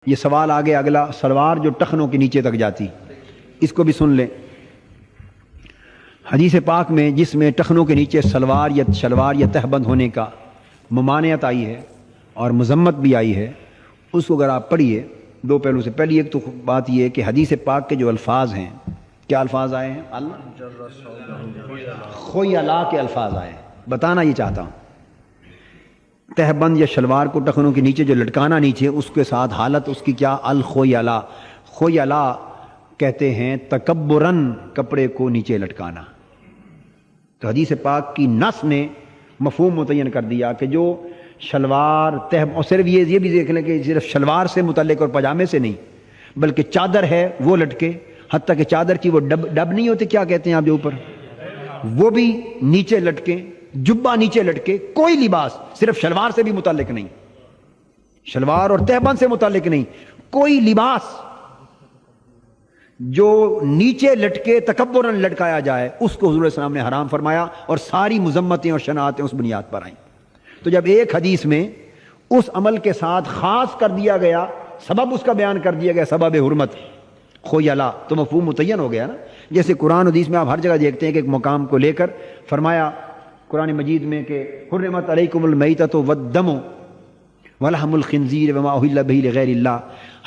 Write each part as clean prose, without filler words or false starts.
یہ سوال آگے اگلا، سلوار جو ٹخنوں کے نیچے تک جاتی، اس کو بھی سن لیں۔ حدیث پاک میں جس میں ٹخنوں کے نیچے سلوار یا شلوار یا تہبند ہونے کا ممانعت آئی ہے اور مذمت بھی آئی ہے، اس کو اگر آپ پڑھیے دو پہلو سے۔ پہلی ایک تو بات یہ ہے کہ حدیث پاک کے جو الفاظ ہیں، کیا الفاظ آئے ہیں؟ خیلا کے الفاظ آئے ہیں۔ بتانا یہ چاہتا ہوں، تہبند یا شلوار کو ٹخنوں کے نیچے جو لٹکانا نیچے، اس کے ساتھ حالت اس کی کیا؟ الخیلا۔ خیلا کہتے ہیں تکبرن کپڑے کو نیچے لٹکانا۔ تو حدیث پاک کی نص نے مفہوم متعین کر دیا کہ جو شلوار اور صرف یہ بھی دیکھ لیں کہ صرف شلوار سے متعلق اور پاجامے سے نہیں، بلکہ چادر ہے وہ لٹکے، حتیٰ کہ چادر کی وہ ڈب نہیں ہوتے، کیا کہتے ہیں آپ جو اوپر، وہ بھی نیچے لٹکے، جبہ نیچے لٹکے، کوئی لباس صرف شلوار سے بھی متعلق نہیں، شلوار اور تہبند سے متعلق نہیں، کوئی لباس جو نیچے لٹکے تکبرن لٹکایا جائے، اس کو حضور صلی اللہ علیہ وسلم نے حرام فرمایا، اور ساری مذمتیں اور شناعتیں اس بنیاد پر آئیں۔ تو جب ایک حدیث میں اس عمل کے ساتھ خاص کر دیا گیا، سبب اس کا بیان کر دیا گیا، سبب حرمت خیلا، تو مفہوم متعین ہو گیا نا۔ جیسے قرآن حدیث میں آپ ہر جگہ دیکھتے ہیں کہ ایک مقام کو لے کر فرمایا قرآن مجید میں کہ حرمت علیکم المیتۃ والدم ولحم الخنزیر وما اہل بہ لغیر اللہ،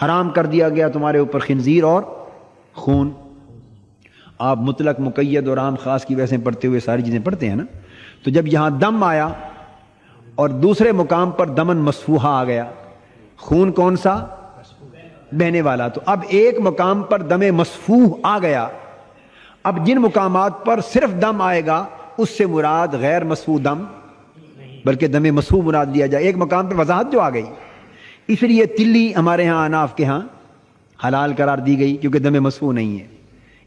حرام کر دیا گیا تمہارے اوپر خنزیر اور خون۔ آپ مطلق مقید اور عام خاص کی ویسے پڑھتے ہوئے ساری چیزیں پڑھتے ہیں نا۔ تو جب یہاں دم آیا اور دوسرے مقام پر دمن مسفوحہ آ گیا، خون کون سا؟ بہنے والا۔ تو اب ایک مقام پر دم مسفوح آ گیا، اب جن مقامات پر صرف دم آئے گا اس سے مراد غیر مسفوح دم بلکہ دم مسفوح مراد لیا جائے۔ ایک مقام پر وضاحت جو آ گئی، اس لیے تلی ہمارے ہاں اناف کے ہاں حلال قرار دی گئی کیونکہ دم مسفوح نہیں ہے،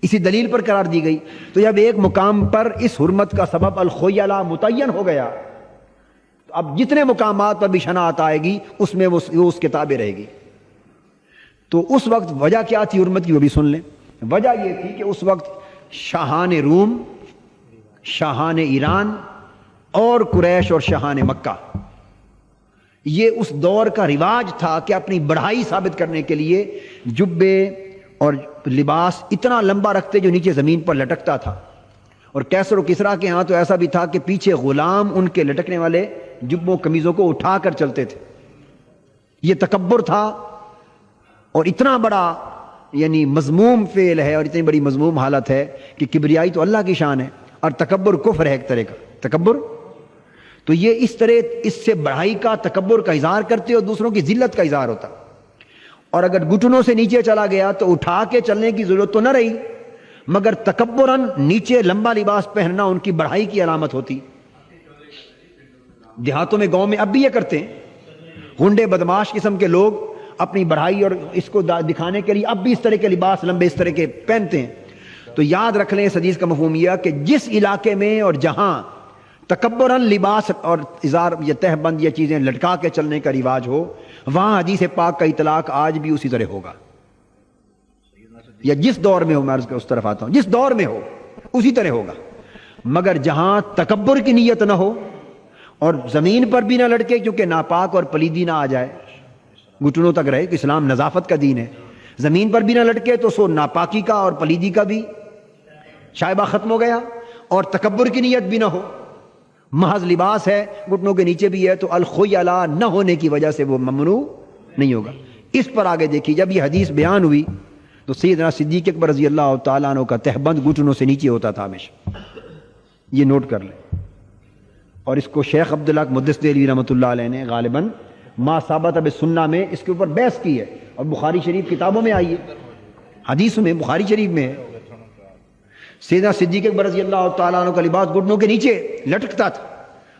اسی دلیل پر قرار دی گئی۔ تو جب ایک مقام پر اس حرمت کا سبب الخیلا متعین ہو گیا، تو اب جتنے مقامات پر بھی شناعت آئے گی اس میں وہ اس کتابیں رہے گی۔ تو اس وقت وجہ کیا تھی حرمت کی، وہ بھی سن لیں۔ وجہ یہ تھی کہ اس وقت شاہان روم، شاہان ایران اور قریش اور شاہان مکہ، یہ اس دور کا رواج تھا کہ اپنی بڑھائی ثابت کرنے کے لیے جبے اور لباس اتنا لمبا رکھتے جو نیچے زمین پر لٹکتا تھا۔ اور کیسر و کسرا کے ہاں تو ایسا بھی تھا کہ پیچھے غلام ان کے لٹکنے والے جبوں کمیزوں کو اٹھا کر چلتے تھے۔ یہ تکبر تھا، اور اتنا بڑا یعنی مذموم فعل ہے اور اتنی بڑی مذموم حالت ہے کہ کبریائی تو اللہ کی شان ہے اور تکبر کفر ہے ایک طرح کا تکبر۔ تو یہ اس طرح اس سے بڑھائی کا تکبر کا اظہار کرتے اور دوسروں کی ذلت کا اظہار ہوتا، اور اگر گھٹنوں سے نیچے چلا گیا تو اٹھا کے چلنے کی ضرورت تو نہ رہی، مگر تکبراً نیچے لمبا لباس پہننا ان کی بڑھائی کی علامت ہوتی۔ دیہاتوں میں گاؤں میں اب بھی یہ کرتے ہیں، غنڈے بدماش قسم کے لوگ اپنی بڑھائی اور اس کو دکھانے کے لیے اب بھی اس طرح کے لباس لمبے اس طرح کے پہنتے ہیں۔ تو یاد رکھ لیں اس حدیث کا مفہوم یہ کہ جس علاقے میں اور جہاں تکبراً لباس اور ازار یا تہبند یا چیزیں لٹکا کے چلنے کا رواج ہو، وہاں حدیث پاک کا اطلاق آج بھی اسی طرح ہوگا، یا جس دور میں ہو، میں اس طرف آتا ہوں، جس دور میں ہو اسی طرح ہوگا۔ مگر جہاں تکبر کی نیت نہ ہو اور زمین پر بھی نہ لٹکے کیونکہ ناپاک اور پلیدی نہ آ جائے، گھٹنوں تک رہے کہ اسلام نظافت کا دین ہے، زمین پر بھی نہ لٹکے تو سو ناپاکی کا اور پلیدی کا بھی شائبہ ختم ہو گیا، اور تکبر کی نیت بھی نہ ہو، محض لباس ہے گھٹنوں کے نیچے بھی ہے، تو الخیلا نہ ہونے کی وجہ سے وہ ممنوع نہیں ہوگا۔ اس پر آگے دیکھیے، جب یہ حدیث بیان ہوئی تو سیدنا صدیق اکبر رضی اللہ تعالیٰ عنہ کا تہبند گھٹنوں سے نیچے ہوتا تھا ہمیشہ، یہ نوٹ کر لیں۔ اور اس کو شیخ عبداللہ محدث دہلوی رحمۃ اللہ علیہ نے غالباً ما ثابت بالسنہ میں اس کے اوپر بحث کی ہے، اور بخاری شریف کتابوں میں آئی ہے، حدیث میں بخاری شریف میں ہے۔ سیدنا صدیق اکبر رضی اللہ تعالیٰ عنہ کا لباس گھٹنوں کے نیچے لٹکتا تھا،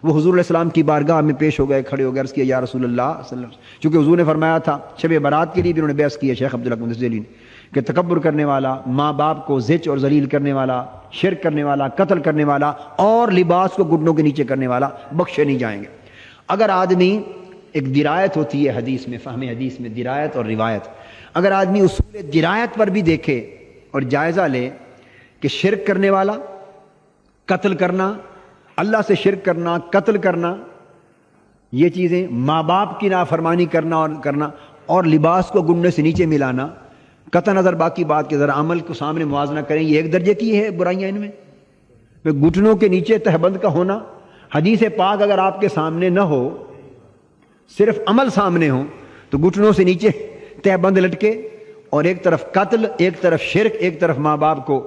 وہ حضور علیہ السلام کی بارگاہ میں پیش ہو گئے، کھڑے ہو گئے، عرض کیا یا رسول اللہ صلی اللہ علیہ وسلم، چونکہ حضور نے فرمایا تھا شب برات کے لیے بھی انہوں نے بحث کی ہے شیخ عبداللہ محدث دہلوی نے، کہ تکبر کرنے والا، ماں باپ کو زچ اور ذلیل کرنے والا، شرک کرنے والا، قتل کرنے والا اور لباس کو گھٹنوں کے نیچے کرنے والا بخشے نہیں جائیں گے۔ اگر آدمی، ایک درایت ہوتی ہے حدیث میں، فہم حدیث میں درایت اور روایت، اگر آدمی اصول درایت پر بھی دیکھے اور جائزہ لے کہ شرک کرنے والا، قتل کرنا، اللہ سے شرک کرنا، قتل کرنا، یہ چیزیں، ماں باپ کی نافرمانی کرنا اور لباس کو گھٹنے سے نیچے ملانا، قطع نظر باقی بات کے ذرا عمل کو سامنے موازنہ کریں، یہ ایک درجے کی ہے برائیاں ان میں؟ گھٹنوں کے نیچے تہبند کا ہونا، حدیث پاک اگر آپ کے سامنے نہ ہو، صرف عمل سامنے ہو، تو گھٹنوں سے نیچے تہبند لٹکے، اور ایک طرف قتل، ایک طرف شرک، ایک طرف ماں باپ کو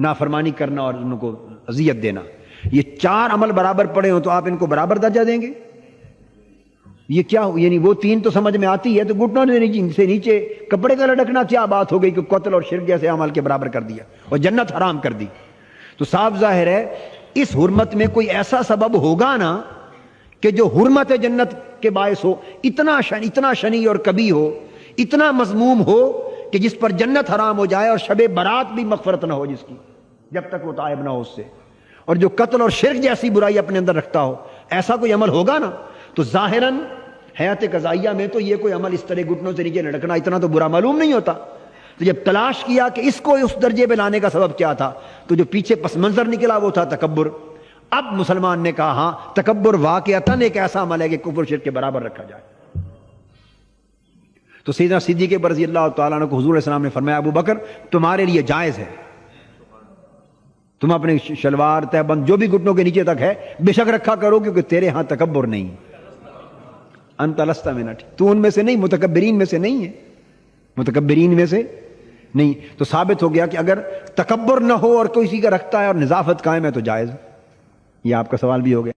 نافرمانی کرنا اور ان کو اذیت دینا، یہ 4 عمل برابر پڑے ہوں تو آپ ان کو برابر درجہ دیں گے؟ یہ کیا ہو؟ یعنی وہ 3 تو سمجھ میں آتی ہے، تو گھٹنوں سے نیچے کپڑے کا لٹکنا کیا بات ہو گئی کہ قتل اور شرک جیسے عمل کے برابر کر دیا اور جنت حرام کر دی؟ تو صاف ظاہر ہے اس حرمت میں کوئی ایسا سبب ہوگا نا کہ جو حرمت جنت کے باعث ہو، اتنا شنی اور کبھی ہو، اتنا مذموم ہو کہ جس پر جنت حرام ہو جائے اور شب برات بھی مغفرت نہ ہو جس کی، جب تک وہ تائب نہ ہو اس سے، اور جو قتل اور شرک جیسی برائی اپنے اندر رکھتا ہو، ایسا کوئی عمل ہوگا نا، تو ظاہراً حیات قضائیہ میں تو یہ کوئی عمل اس طرح گھٹنوں سے نیچے لٹکنا اتنا تو برا معلوم نہیں ہوتا۔ تو جب تلاش کیا کہ اس کو اس درجے پہ لانے کا سبب کیا تھا، تو جو پیچھے پس منظر نکلا وہ تھا تکبر۔ اب مسلمان نے کہا ہاں تکبر واقعتاً ایک ایسا عمل ہے کہ کفر شرک کے برابر رکھا جائے۔ تو سیدنا صدیق رضی اللہ تعالیٰ عنہ کو حضور علیہ السلام نے فرمایا ابو بکر تمہارے لیے جائز ہے، تم اپنے شلوار تہبند جو بھی گھٹنوں کے نیچے تک ہے بے شک رکھا کرو، کیونکہ تیرے ہاں تکبر نہیں، انت لست من، تو ان میں سے نہیں، متکبرین میں سے نہیں ہے، متکبرین میں سے نہیں۔ تو ثابت ہو گیا کہ اگر تکبر نہ ہو اور کوئی کا رکھتا ہے اور نظافت قائم ہے تو جائز۔ یہ آپ کا سوال بھی ہو گیا۔